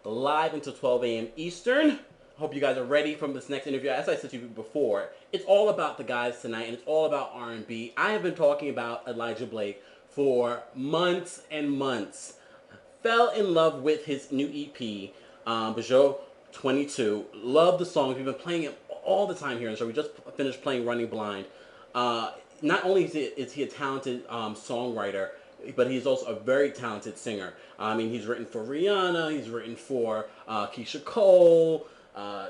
live until 12 a.m. Eastern. Hope you guys are ready from this next interview. As I said to you before, it's all about the guys tonight, and it's all about R&B. I have been talking about Elijah Blake for months and months. Fell in love with his new EP, Bijou 22. Love the songs. We've been playing it all the time here, and so we just finished playing Running Blind. Uh, Not only is he a talented songwriter, but he's also a very talented singer. I mean, he's written for Rihanna, he's written for Keyshia Cole,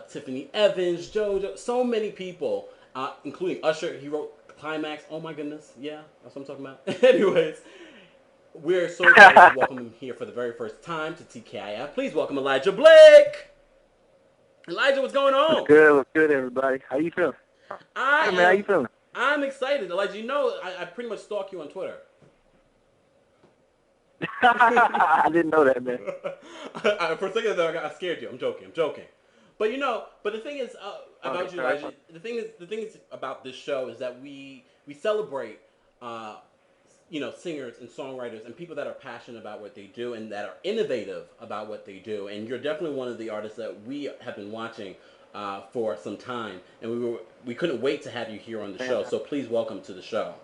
Tiffany Evans, JoJo, so many people, including Usher. He wrote Climax. Oh my goodness, yeah, that's what I'm talking about. Anyways, we're so excited to welcome him here for the very first time to TKIF. Please welcome Elijah Blake. Elijah, what's going on? What's good, everybody? How you feeling? I Hey, man, how you am. feeling? I'm excited, Elijah. You know, I pretty much stalk you on Twitter. I didn't know that, man. For a second there, I scared you. I'm joking. I'm joking. But you know, but the thing is Okay, about you, all right. Elijah. The thing is about this show is that we celebrate, uh, singers and songwriters and people that are passionate about what they do and that are innovative about what they do. And you're definitely one of the artists that we have been watching for some time, and we couldn't wait to have you here on the Man, show. So please welcome to the show.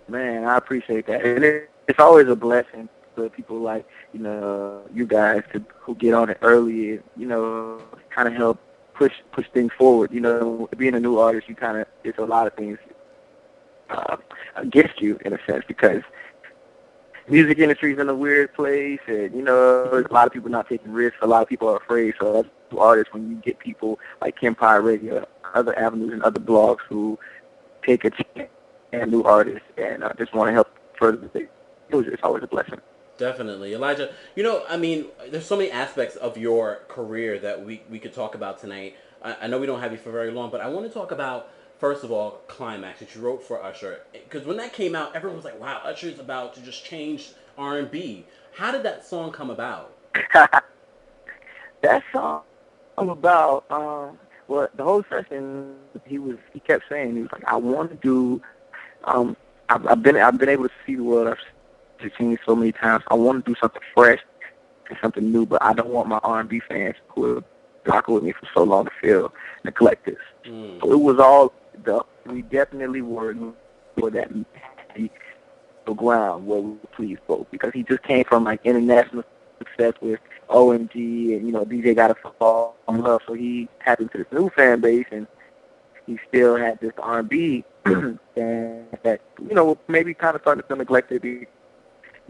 man, I appreciate that. And it's always a blessing for people like, you guys who get on it early and, kind of help push things forward. Being a new artist, you kind of, it's a lot of things against you in a sense because music industry's in a weird place, and a lot of people not taking risks. A lot of people are afraid. So that's artists when you get people like KEMPIRE Radio, other avenues, and other blogs who take a chance and new artists and just want to help further the thing. It's always a blessing. Definitely, Elijah. I mean, there's so many aspects of your career that we could talk about tonight. I know we don't have you for very long, but I want to talk about first of all Climax that you wrote for Usher, because when that came out, everyone was like, "Wow, Usher's about to just change R&B." How did that song come about? That song about well, the whole session he kept saying he was like, I want to do I've been able to see the world. I've seen it so many times. I want to do something fresh and something new, but I don't want my R&B fans who have rocking with me for so long to feel neglected. Mm. So it was all we definitely were for that ground where we please both because he just came from like international success with OMG and DJ Gotta Fall in Love, so he tapped into this new fan base and he still had this R&B that maybe kind of started to feel neglected.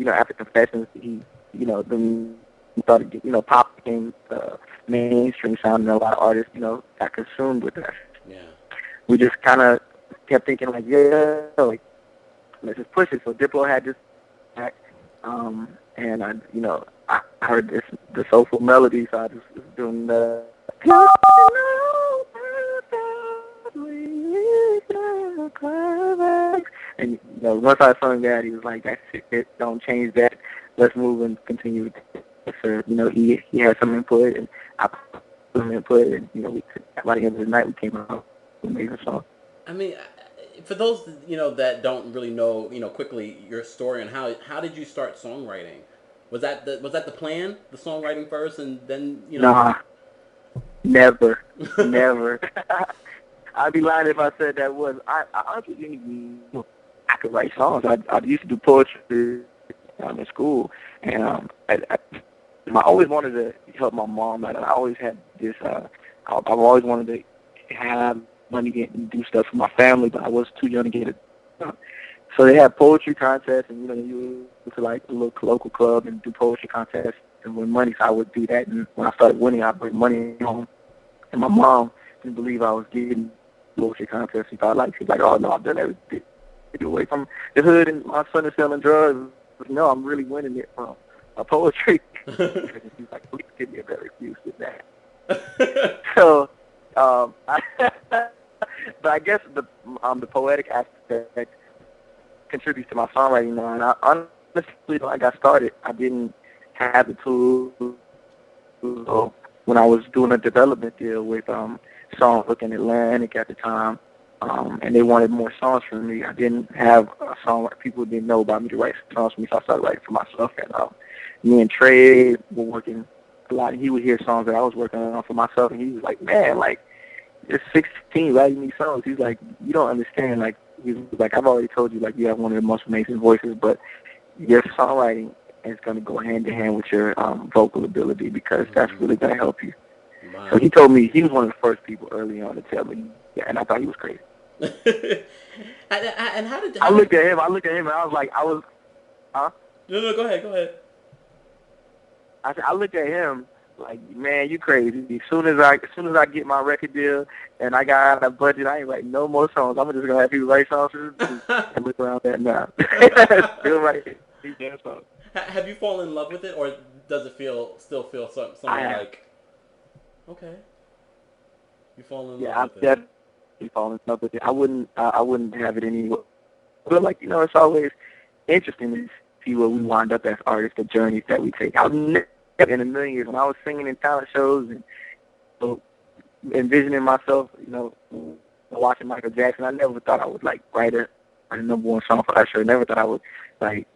After Confessions, then he started pop became mainstream sound and a lot of artists got consumed with that. Yeah. We just kind of kept thinking like, yeah, like let's just push it. So Diplo had this track, and I heard the soulful melody, so I just was doing the. And once I sung that, he was like, "That's it. Don't change that. Let's move and continue." So he had some input, and I put some input, and by the end of the night, we came out with an amazing song. I mean, for those that don't really know, quickly your story and how did you start songwriting? Was that the plan? The songwriting first, and then Nah, never, never. I'd be lying if I said that was. I honestly didn't even know I could write songs. I used to do poetry in school, and I always wanted to help my mom. I always had this. I've always wanted to have money and do stuff for my family, but I was too young to get it done. So they had poetry contests, and you go to like a local club and do poetry contests and win money. So I would do that, and when I started winning, I'd bring money home. And my mom didn't believe I was getting poetry contests. She's like, oh no, I've done everything. Get away from the hood, and my son is selling drugs. But no, I'm really winning it from poetry. And she's like, please give me a better excuse than that. So, but I guess the poetic aspect contributes to my songwriting now. And honestly, when I got started, I didn't have the tools. So when I was doing a development deal with Songbook and Atlantic at the time, and they wanted more songs from me, I didn't have a song. People didn't know about me to write songs for me, so I started writing for myself. And me and Trey were working a lot, and he would hear songs that I was working on for myself, and he was like, man, like, you're 16 writing these songs. He's like, you don't understand. Like, he's like, I've already told you, like, you have one of the most amazing voices, but your songwriting is going to go hand in hand with your vocal ability because that's really going to help you. Wow. So he told me, he was one of the first people early on to tell me, yeah, and I thought he was crazy. And how did I looked at him, and I was like, huh? No, go ahead. I looked at him like, man, you crazy. As soon as I get my record deal and I got a budget, I ain't writing no more songs. I'm just gonna have people write songs and look around that now. Still writing these damn songs. Have you fallen in love with it, or does it still feel something like? Okay. You fall in love with it. Yeah, I've definitely fallen in love with it. I wouldn't have it anyway. But like, it's always interesting to see where we wind up as artists, the journeys that we take. I've never in a million years when I was singing in talent shows and envisioning myself, watching Michael Jackson, I never thought I would like write a number one song for Usher. I never thought I would like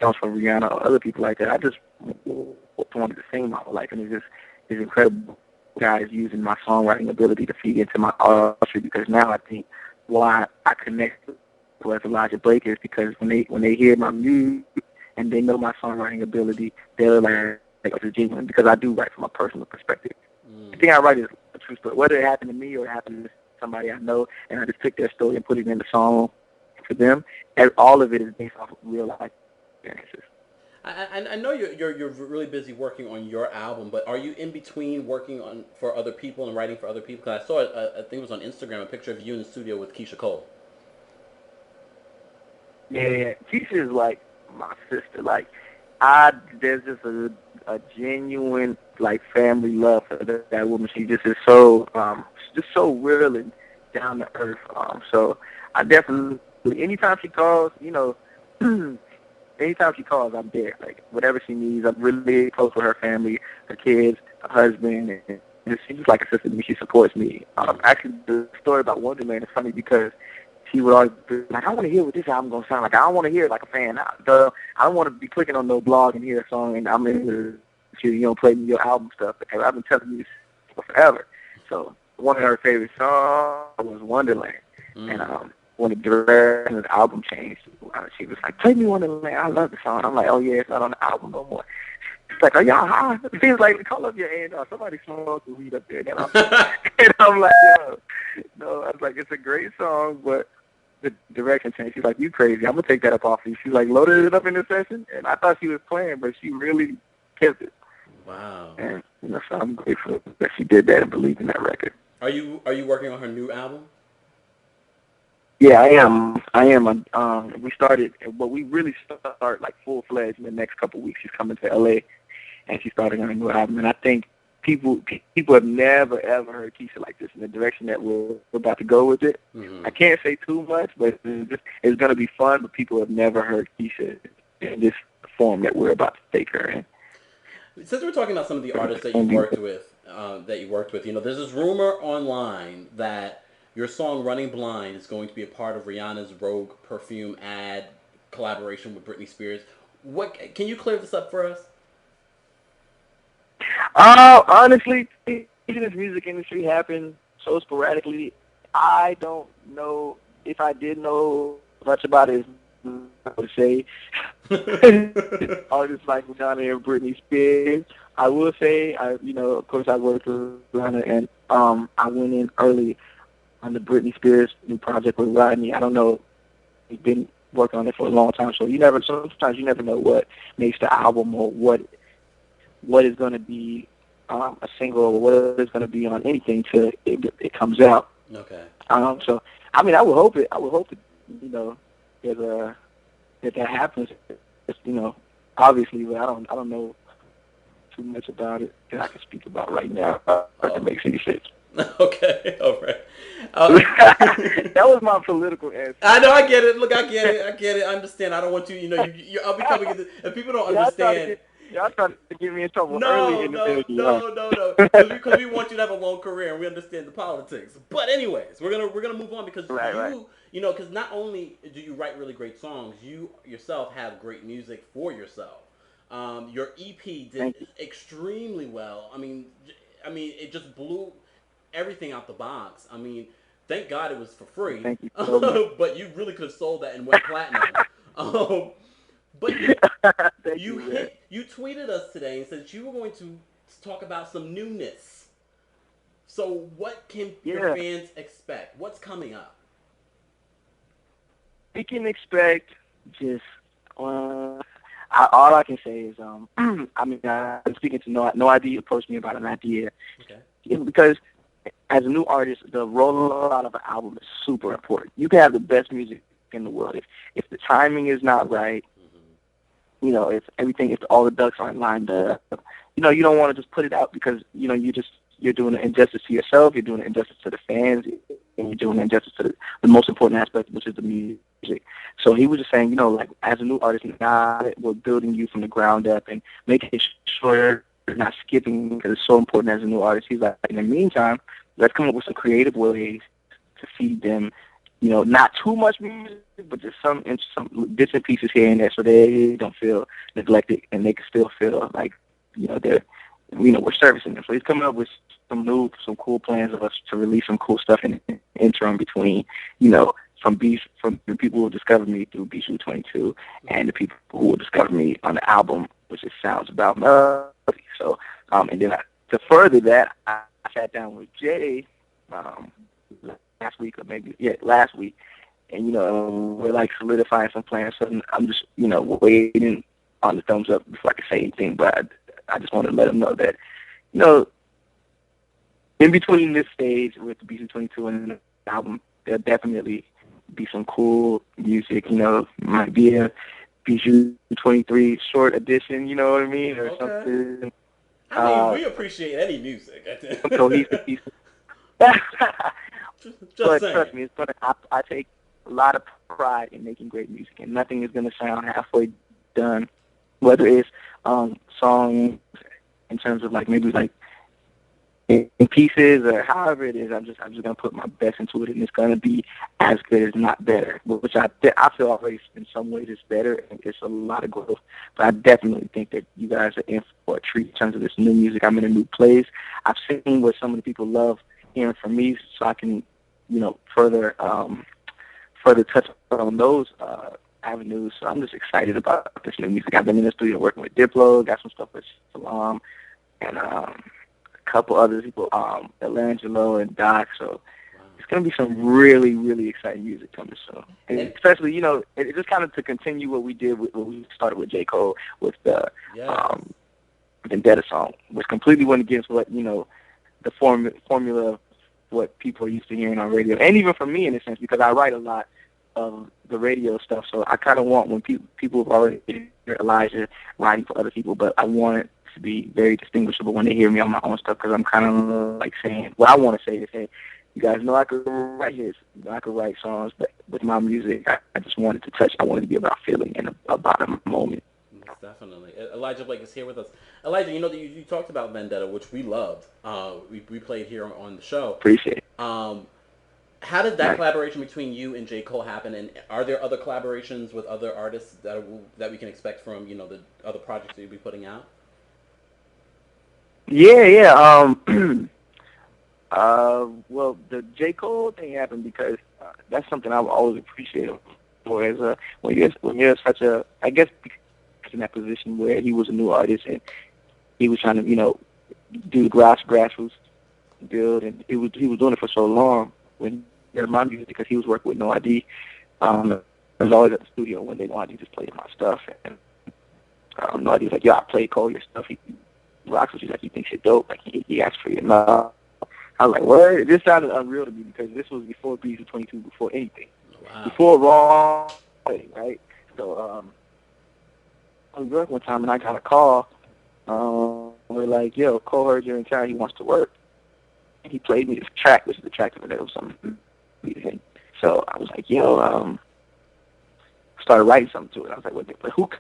songs for Rihanna or other people like that. I just wanted to sing my whole life, and it's incredible guys using my songwriting ability to feed into my artistry, because now I think why I connect with Elijah Blake is because when they hear my music and they know my songwriting ability, they're like it's genuine, because I do write from a personal perspective. The thing I write is a true story, whether it happened to me or it happened to somebody I know, and I just took their story and put it in the song for them. And all of it is based off of real life experiences. I know you're really busy working on your album, but are you in between working for other people and writing for other people? Because I saw I think it was on Instagram, a picture of you in the studio with Keyshia Cole. Yeah, Keyshia is like my sister. Like, there's just a genuine like family love for that woman. She just is so real and down to earth. So I definitely, anytime she calls, anytime she calls, I'm there. Like, whatever she needs, I'm really close with her family, her kids, her husband, and she's just like a sister to me. She supports me. Actually, the story about Wonderland is funny because she would always be like, I want to hear what this album going to sound like. I don't want to hear it like a fan. I don't want to be clicking on no blog and hear a song and I'm in the, play me your album stuff. Because I've been telling you this for forever. So one of her favorite songs was Wonderland. And when the direction of the album changed, she was like, play me Wonderland. I love the song. I'm like, oh, yeah, it's not on the album no more. She's like, are y'all high? It feels like, call up your A&R. Somebody smoked the weed up there. And I'm like, yo. No, I was like, it's a great song, but the direction changed. She's like, you crazy. I'm going to take that up off you. She's like, loaded it up in the session, and I thought she was playing, but she really kept it. Wow. And so I'm grateful that she did that and believed in that record. Are you working on her new album? Yeah, I am. We started, but we really start like full-fledged in the next couple of weeks. She's coming to L.A., and she's starting on a new album, and I think people have never, ever heard Keyshia like this in the direction that we're about to go with it. I can't say too much, but it's going to be fun, but people have never heard Keyshia in this form that we're about to take her in. Since we're talking about some of the artists that you worked with, there's this rumor online that your song Running Blind is going to be a part of Rihanna's Rogue perfume ad collaboration with Britney Spears. Can you clear this up for us? Honestly, this music industry happened so sporadically. I don't know if I did know much about it. I would say artists like Rihanna and Britney Spears. I will say, of course, I worked with Rihanna, and I went in early on the Britney Spears new project with Rodney. I don't know. He's been working on it for a long time, so sometimes you never know what makes the album or what is going to be a single or what is going to be on anything till it comes out. Okay. So I mean, I would hope it. That happens. Obviously, but I don't know too much about it that I can speak about right now. If it makes any sense. Okay, all right. That was my political answer. I know, I get it. Look, I get it. I understand. I don't want you. I'll be coming. If people don't understand. Y'all trying to get me in trouble early in the interview. No. Because we want you to have a long career and we understand the politics. But anyways, we're gonna move on because because not only do you write really great songs, you yourself have great music for yourself. Your EP did Thank you. extremely well. It just blew everything out the box. I mean, thank God it was for free, Thank you so much. but you really could have sold that and went platinum. Um, but Thank you, man. you tweeted us today and said that you were going to talk about some newness. So what can your Yeah, fans expect? What's coming up? we can expect just. Uh, all I can say is, I mean, I'm speaking to no idea approached me about an idea, Okay. because as a new artist, the rollout of an album is super important. You can have the best music in the world if the timing is not right. If all the ducks aren't lined up, you don't want to just put it out because you're doing an injustice to yourself, you're doing an injustice to the fans, and you're doing an injustice to the most important aspect, which is the music. So he was just saying, like as a new artist, now that we're building you from the ground up and making sure you're not skipping because it's so important as a new artist. He's like, in the meantime, let's come up with some creative ways to feed them not too much music, but just some bits and pieces here and there, so they don't feel neglected and they can still feel like they're we're servicing them. So he's coming up with some cool plans of us to release some cool stuff in the interim between from the people who discovered me through Beast 22 and the people who will discover me on the album, which is Sounds About Melody. So and then to further that, I sat down with Jay last week, last week, and we're like solidifying some plans. So I'm just waiting on the thumbs up before I can say anything. But I just want to let them know that in between this stage with the BC22 and the album, there'll definitely be some cool music. Might be a BC23 short edition. You know what I mean, or something. We appreciate any music. Cohesive piece. But saying. trust me, I take a lot of pride in making great music, and nothing is going to sound halfway done. Whether it's songs in terms of maybe in pieces or however it is, I'm just going to put my best into it, and it's going to be as good as not better. Which I feel already in some ways it's better, and it's a lot of growth. But I definitely think that you guys are in for a treat in terms of this new music. I'm in a new place. I've seen what some of the people love hearing from me, so I can further touch on those avenues. So I'm just excited about this new music. I've been in the studio working with Diplo, got some stuff with Salam, and a couple other people, Elangelo and Doc. So it's going to be some really, really exciting music coming soon. And especially, it just kind of to continue what we did what we started with J. Cole with the Vendetta song, which completely went against what, the formula of what people are used to hearing on radio, and even for me in a sense, because I write a lot of the radio stuff, so I kind of want when people have already heard Elijah writing for other people, but I want it to be very distinguishable when they hear me on my own stuff, because I'm kind of saying, what I want to say is, hey, you guys know I could write hits, I could write songs, but with my music, I just wanted to touch, I wanted to be about feeling and about a moment. Definitely. Elijah Blake is here with us. Elijah, you talked about Vendetta, which we loved. We played here on the show. Appreciate it. How did that collaboration between you and J. Cole happen? And are there other collaborations with other artists that we can expect from, the other projects that you'll be putting out? Yeah. Well, the J. Cole thing happened because that's something I've always appreciated for. As when you're such a, I guess, in that position where he was a new artist and he was trying to, do the grassroots build, and he was doing it for so long. When he heard my music, because he was working with No ID, I was always at the studio one day. No ID just played my stuff, and No ID was like, "Yo, I played Cole your stuff. He rocks with you. Like, he thinks you're dope. Like, he asked for your love." I was like, "What?" This sounded unreal to me because this was before BZ22, before anything, before Raw, right? So I was working one time and I got a call. We're like, "Yo, Cole heard you're in town. He wants to work." And he played me this track, which is the track that was something. So I was like, "Yo," started writing something to it. I was like, "But who?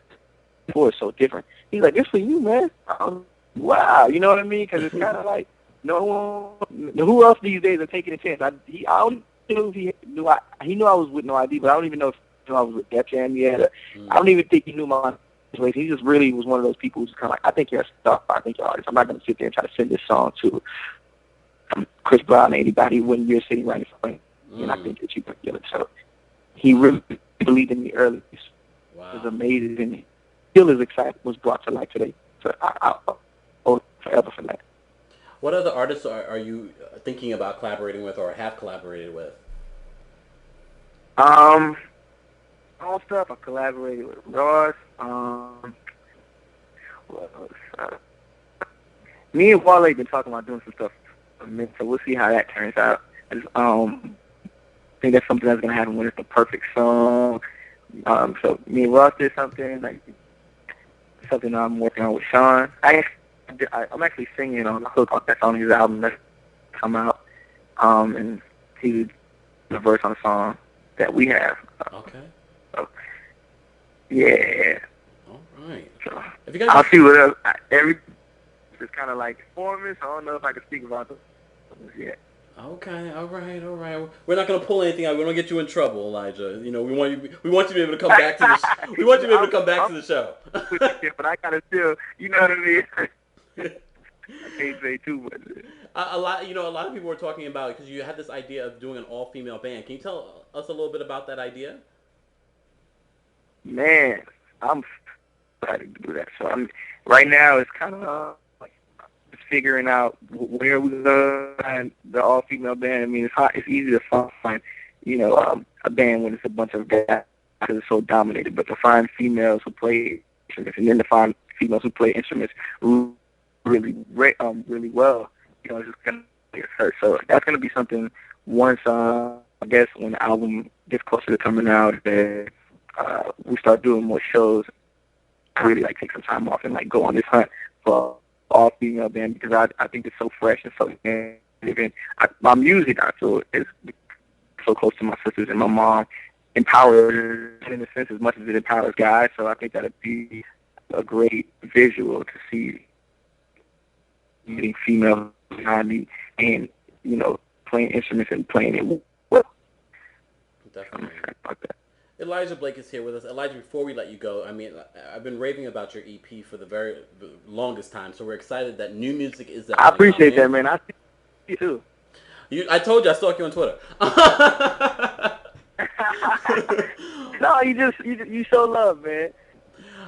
Before it's so different." He's like, "It's for you, man." I was, wow, you know what I mean? Because it's kind of like no one. Who else these days are taking a chance? I don't know if he knew. He knew I was with No ID, but I don't even know if he knew I was with Def Jam yet. I don't even think he knew my He just really was one of those people who's kind of like, I think you're a star. I think you're an artist. I'm not going to sit there and try to send this song to Chris Brown or anybody when you're sitting right in front of me, and I think that you can feel it. So he really believed in me early. Wow. It was amazing. Still is excited was brought to life today. So I'll owe it forever for that. What other artists are you thinking about collaborating with or have collaborated with? All stuff. I collaborated with Ross. What else? Me and Wale been talking about doing some stuff for a minute, so we'll see how that turns out. I just, think that's something that's gonna happen when it's the perfect song. So me and Ross did something something I'm working on with Sean. I'm actually singing on the hook that's on his album that's come out, and he did the verse on a song that we have. Okay. So, yeah. All right. So, if you guys I'll see what else. It's kind of like performance. I don't know if I can speak about this yet. Okay, all right. We're not gonna pull anything out. We don't get you in trouble, Elijah. You know, we want you to be able to come back to the. We want you to be able to come back to the show. But I gotta still, you know what I mean. I can't say too much. A lot of people were talking about because you had this idea of doing an all-female band. Can you tell us a little bit about that idea? Man, I'm excited to do that. So right now it's kind of figuring out where we're going to find the all-female band. I mean, it's easy to find, a band when it's a bunch of guys because it's so dominated. But to find females who play instruments and then to find females who play instruments really well, it's just going to be a search. So that's going to be something once, I guess, when the album gets closer to coming out, that we start doing more shows. I really take some time off and go on this hunt for all-female band because I think it's so fresh and so innovative. My music, I feel, is so close to my sisters and my mom, empowers in a sense as much as it empowers guys. So I think that'd be a great visual to see getting female behind me and playing instruments and playing it well. Definitely. Elijah Blake is here with us. Elijah, before we let you go, I mean, I've been raving about your EP for the very longest time, so we're excited that new music is out. I appreciate that, man. I see you too. I told you I stalk you on Twitter. No, you show love, man.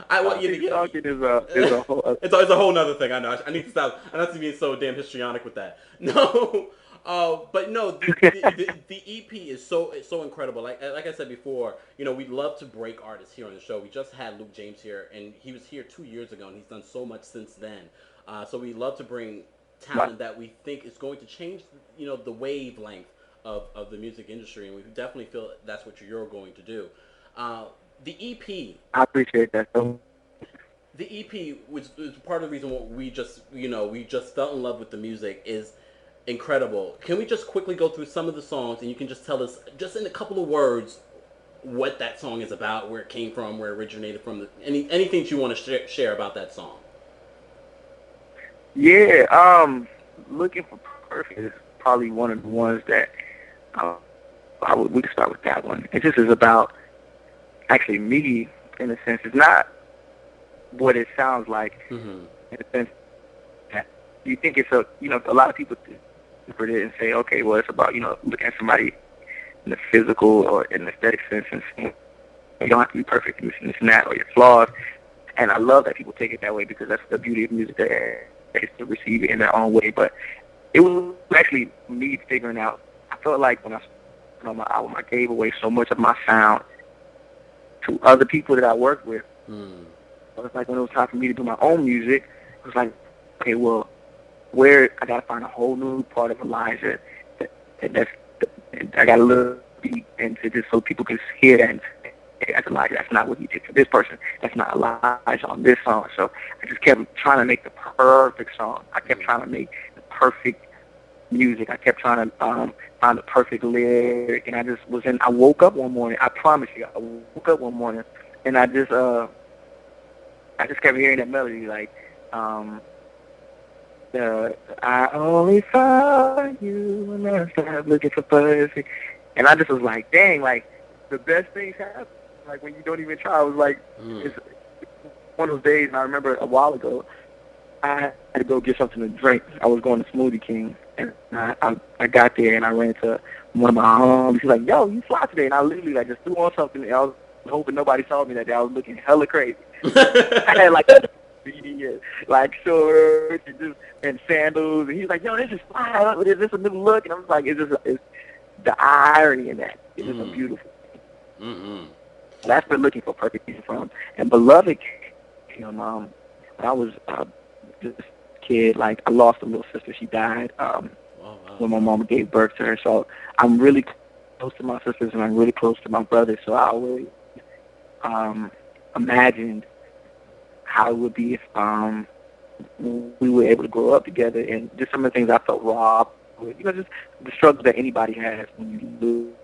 I want you to get. Stalking is a whole. It's a whole nother thing. I know. I need to stop. I'm not being so damn histrionic with that. No. But no, the EP is so incredible. Like I said before, we love to break artists here on the show. We just had Luke James here, and he was here 2 years ago, and he's done so much since then. So we love to bring talent that we think is going to change, the wavelength of the music industry, and we definitely feel that's what you're going to do. The EP. I appreciate that. The EP was part of the reason why we just fell in love with the music is incredible. Can we just quickly go through some of the songs and you can just tell us, just in a couple of words, what that song is about, where it came from, where it originated from, anything you want to share about that song? Yeah, Looking for Perfect is probably one of the ones that we can start with that one. It just is about actually me, in a sense. It's not what it sounds like, in a sense that you think it's a lot of people for it and say, okay, well, it's about, looking at somebody in the physical or in the aesthetic sense and saying, you don't have to be perfect in this and that or your flaws. And I love that people take it that way because that's the beauty of music, that is to receive it in their own way. But it was actually me figuring out, I felt like when I started on my album, I gave away so much of my sound to other people that I worked with. So it's like when it was time for me to do my own music, it was like, okay, well, where I gotta find a whole new part of Elijah I gotta look deep into this so people can hear that and say, hey, that's Elijah. That's not what he did for this person. That's not Elijah on this song. So I just kept trying to make the perfect song. I kept trying to make the perfect music. I kept trying to find the perfect lyric, and I woke up one morning. I promise you, I woke up one morning, and I just kept hearing that melody like. I only found you when I started looking for perfect. And I just was like, dang, the best things happen. When you don't even try. I was like, one of those days, and I remember a while ago, I had to go get something to drink. I was going to Smoothie King, and I got there, and I ran to one of my homies. He's like, yo, you fly today. And I literally like just threw on something, and I was hoping nobody saw me that day. I was looking hella crazy. I had like shorts and sandals, and he's like, yo, this is fly. Is this a new look? And I'm like, it's the irony in that. It's just a beautiful thing. Mm-hmm. That's been looking for perfect music from. And Beloved, when I was just a kid, like I lost a little sister. She died when my mama gave birth to her. So I'm really close to my sisters, and I'm really close to my brothers. So I always imagined how it would be if we were able to grow up together, and just some of the things I felt robbed with, just the struggle that anybody has when you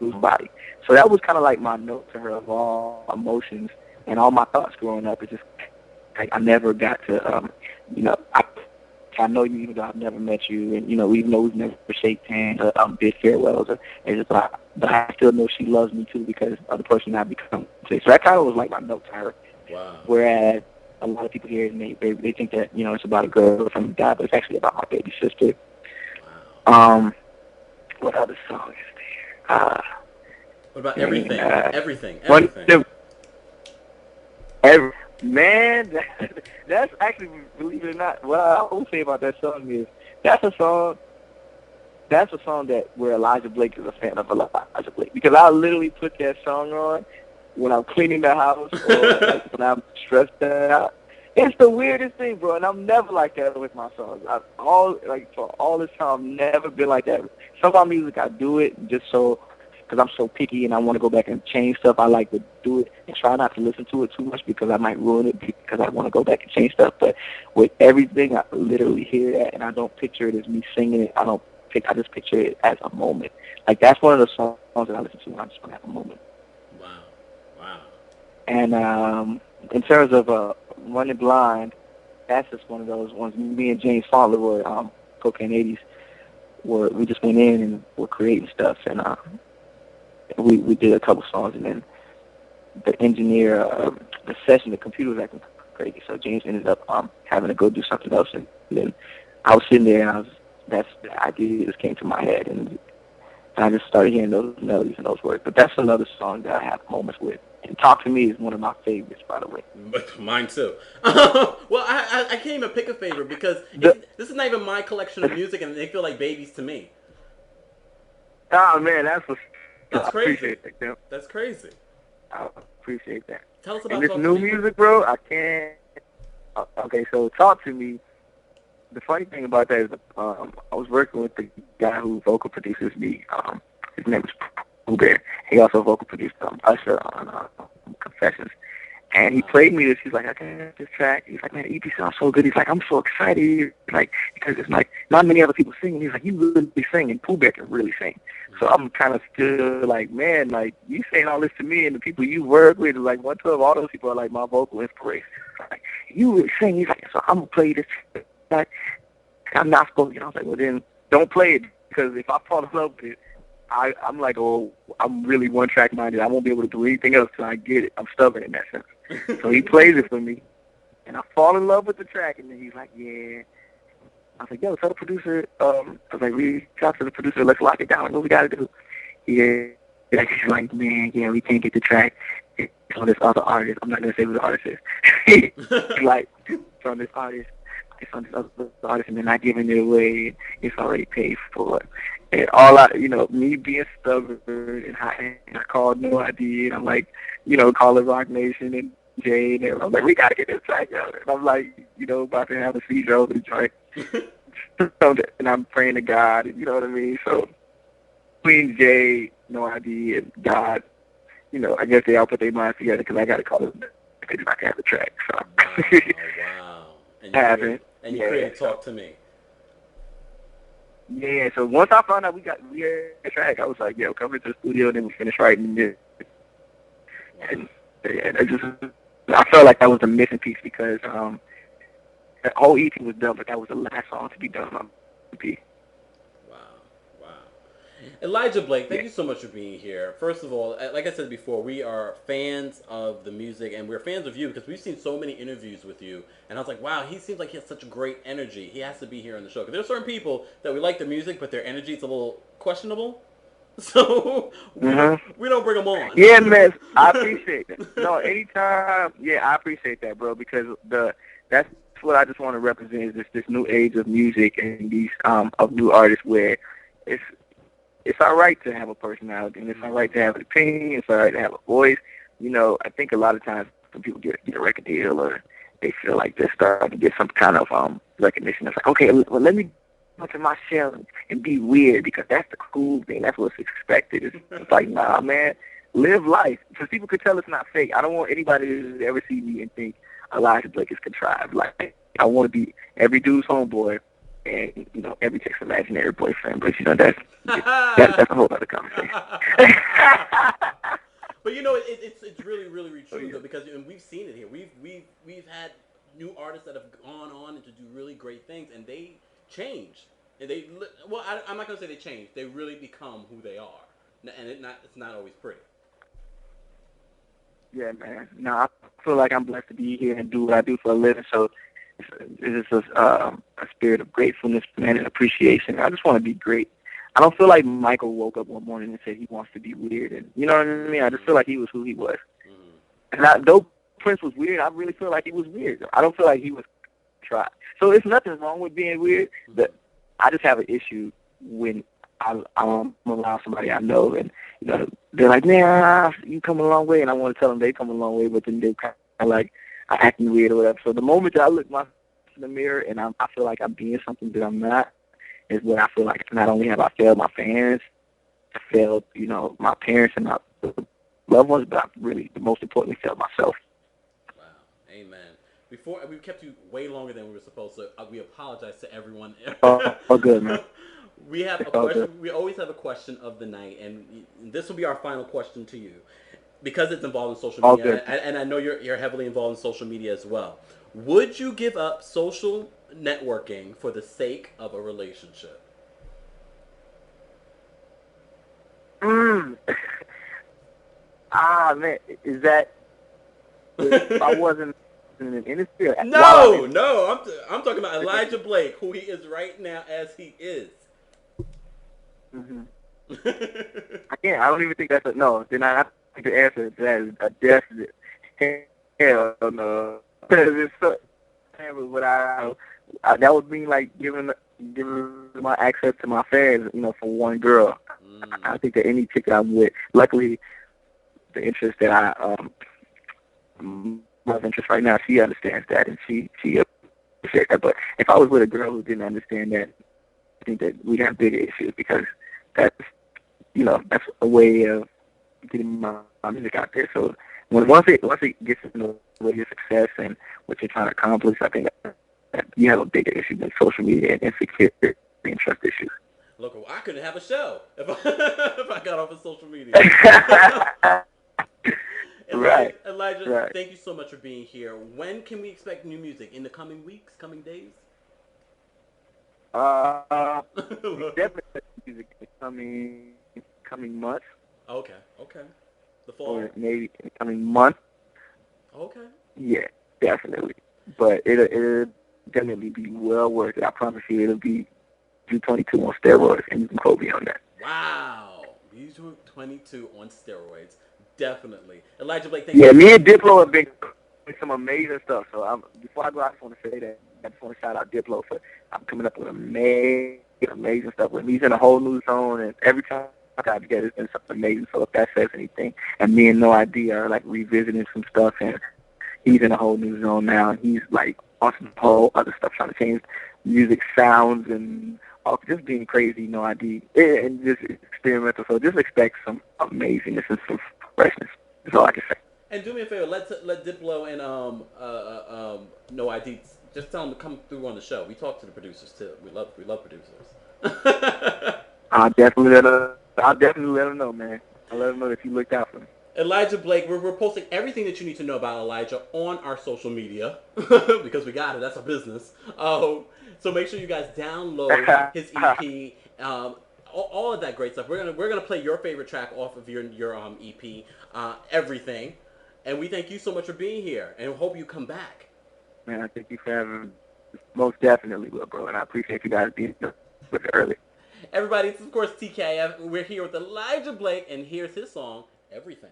lose somebody. So that was kind of like my note to her of all emotions and all my thoughts growing up. It's just like I never got to, I know you even though I've never met you, and even though we've never shaked hands or did farewells, but I still know she loves me too because of the person I've become. So that kind of was like my note to her. Wow. Whereas a lot of people here, they think that it's about a girl or something like that, but it's actually about my baby sister. Wow. What other song is there? What about everything? Everything. Man, that's actually, believe it or not, what I will say about that song is that's a song that where Elijah Blake is a fan of Elijah Blake, because I literally put that song on when I'm cleaning the house or like when I'm stressed out. It's the weirdest thing, bro, and I'm never like that with my songs. For all this time, I've never been like that. Some of my music, I do it just so, because I'm so picky and I want to go back and change stuff. I like to do it and try not to listen to it too much because I might ruin it because I want to go back and change stuff. But with everything, I literally hear that, and I don't picture it as me singing it. I just picture it as a moment. Like, that's one of the songs that I listen to when I just want to have a moment. Wow. And in terms of Running Blind, that's just one of those ones. Me and James Fowler were Cocaine 80s. We just went in and were creating stuff, and we did a couple songs, and then the engineer, the session, the computer was acting crazy, so James ended up having to go do something else, and then I was sitting there, and that's the idea just came to my head, and I just started hearing those melodies and those words. But that's another song that I have moments with. And Talk to Me is one of my favorites, by the way. But mine too. Well, I can't even pick a favorite because this is not even my collection of music, and they feel like babies to me. Oh man, that's crazy. I appreciate that, Tim. That's crazy. I appreciate that. Tell us about this new music, bro. I can't. Okay, so Talk to Me. The funny thing about that is, I was working with the guy who vocal produces me. His name is Pooh Bear. He also vocal produced Usher on Confessions. And he played me this. He's like, I got this track. He's like, man, the EP sounds so good. He's like, I'm so excited. Like, because it's like, not many other people singing. He's like, you really sing, and Pooh Bear can really sing. So I'm kind of still like, man, like, you saying all this to me, and the people you work with, like, 112, all those people are like my vocal inspiration. Like, you really sing. He's like, so I'm going to play this. Like, I'm not supposed to. I was like, well, then don't play it, because if I fall in love with it, I'm like, oh, I'm really one-track minded. I won't be able to do anything else till I get it. I'm stubborn in that sense. So he plays it for me, and I fall in love with the track, and then he's like, yeah. I was like, yo, tell the producer, I was like, reach out to the producer, let's lock it down. What we got to do? He's like, man, yeah, we can't get the track. It's on this other artist. I'm not going to say who the artist is. He's like, it's on this artist. It's on this other artist, and they're not giving it away. It's already paid for. And me being stubborn, and I called No ID, and I'm like, calling Rock Nation and Jay, and I'm like, we got to get this track out. And I'm like, about to have a seizure over the joint. And I'm praying to God, and you know what I mean? So between Jay, No ID, and God, I guess they all put their minds together, because I got to call them because I can have the track. So. Wow. And you created Talk to Me. Yeah, so once I found out we had a track, I was like, yo, come into the studio, and then we finished writing it. Wow. And I felt like that was the missing piece, because the whole EP was done, but that was the last song to be done on the EP. Wow. Elijah Blake, thank Yeah. you so much for being here. First of all, like I said before, we are fans of the music and we're fans of you because we've seen so many interviews with you. And I was like, wow, he seems like he has such great energy. He has to be here on the show. Because there are certain people that we like the music, but their energy is a little questionable. So Mm-hmm. we don't bring them on. Yeah, man. I appreciate that. No, anytime. Yeah, I appreciate that, bro. Because that's what I just want to represent is this new age of music and these of new artists where it's it's all right to have a personality and it's all right to have an opinion. It's all right to have a voice. I think a lot of times when people get a record deal or they feel like they're starting to get some kind of recognition, it's like, okay, well, let me go to my shell and be weird because that's the cool thing. That's what's expected. It's like, nah, man, live life. Because people could tell it's not fake. I don't want anybody to ever see me and think Elijah Blake is contrived. Like, I want to be every dude's homeboy and, every chick's imaginary boyfriend. But, that's a whole other conversation. But it's really really true though because and we've seen it here. We've had new artists that have gone on and to do really great things and they change and I'm not gonna say they change. They really become who they are, and it's not always pretty. Yeah, man. No, I feel like I'm blessed to be here and do what I do for a living. So it's just a spirit of gratefulness, man, and appreciation. I just want to be great. I don't feel like Michael woke up one morning and said he wants to be weird. And you know what I mean? I just feel like he was who he was. Mm-hmm. And though Prince was weird, I really feel like he was weird. I don't feel like he was tried. So there's nothing wrong with being weird, but I just have an issue when I'm around somebody I know and, they're like, man, you come a long way. And I want to tell them they come a long way, but then they're kind of like acting weird or whatever. So the moment that I look myself in the mirror and I feel like I'm being something that I'm not, is where I feel like not only have I failed my fans, I failed, my parents and my loved ones, but I've really, most importantly, failed myself. Wow. Amen. Before we kept you way longer than we were supposed to. We apologize to everyone. Oh, good, man. We have a question. We always have a question of the night, and this will be our final question to you, because it's involved in social media, and I know you're heavily involved in social media as well. Would you give up social networking for the sake of a relationship? Man, is that if I wasn't in an industry? No, I'm talking about Elijah Blake, who he is right now as he is. Mm-hmm. I don't even think that's no. Then I think the answer to that is a definite hell no. It's so, what that would mean like giving my access to my fans, for one girl. I think that any chick that I'm with, luckily, the interest that I love interest right now, she understands that and she appreciates that. But if I was with a girl who didn't understand that, I think that we'd have bigger issues because that's a way of getting my music out there. So once it gets in the way of success and what you're trying to accomplish, I think that you have a bigger issue than social media and insecurity and trust issues. Look, I couldn't have a show if I got off of social media. Right. Elijah, right. Thank you so much for being here. When can we expect new music? In the coming weeks, coming days? Definitely music in the coming months. Okay. The fall. Or maybe in the coming month. Okay. Yeah, definitely. But it'll definitely be well worth it. I promise you it'll be U22 on steroids, and you can quote me on that. Wow. U22 on steroids. Definitely. Elijah Blake, thank you. Yeah, me and Diplo have been doing some amazing stuff. So before I go, I just want to say that. I just want to shout out Diplo for coming up with amazing stuff. With he's in a whole new zone, and every time I got together, it's been something amazing. So if that says anything, and me and No ID are like revisiting some stuff, and he's in a whole new zone now, and he's like on some whole other stuff, trying to change music sounds and just being crazy. No ID and just experimental. So just expect some amazingness and some freshness. That's all I can say. And do me a favor, let Diplo and No ID just tell them to come through on the show. We talk to the producers too. We love producers. I'll definitely let them know, man. I'll let them know that you looked out for them. Elijah Blake, we're posting everything that you need to know about Elijah on our social media because we got it. That's our business. So make sure you guys download his EP. all of that great stuff. We're gonna play your favorite track off of your EP, Everything, and we thank you so much for being here, and hope you come back. Man, I thank you for having me. Most definitely will, bro, and I appreciate you guys being here with it early. Everybody, it's of course TKF. We're here with Elijah Blake, and here's his song, Everything.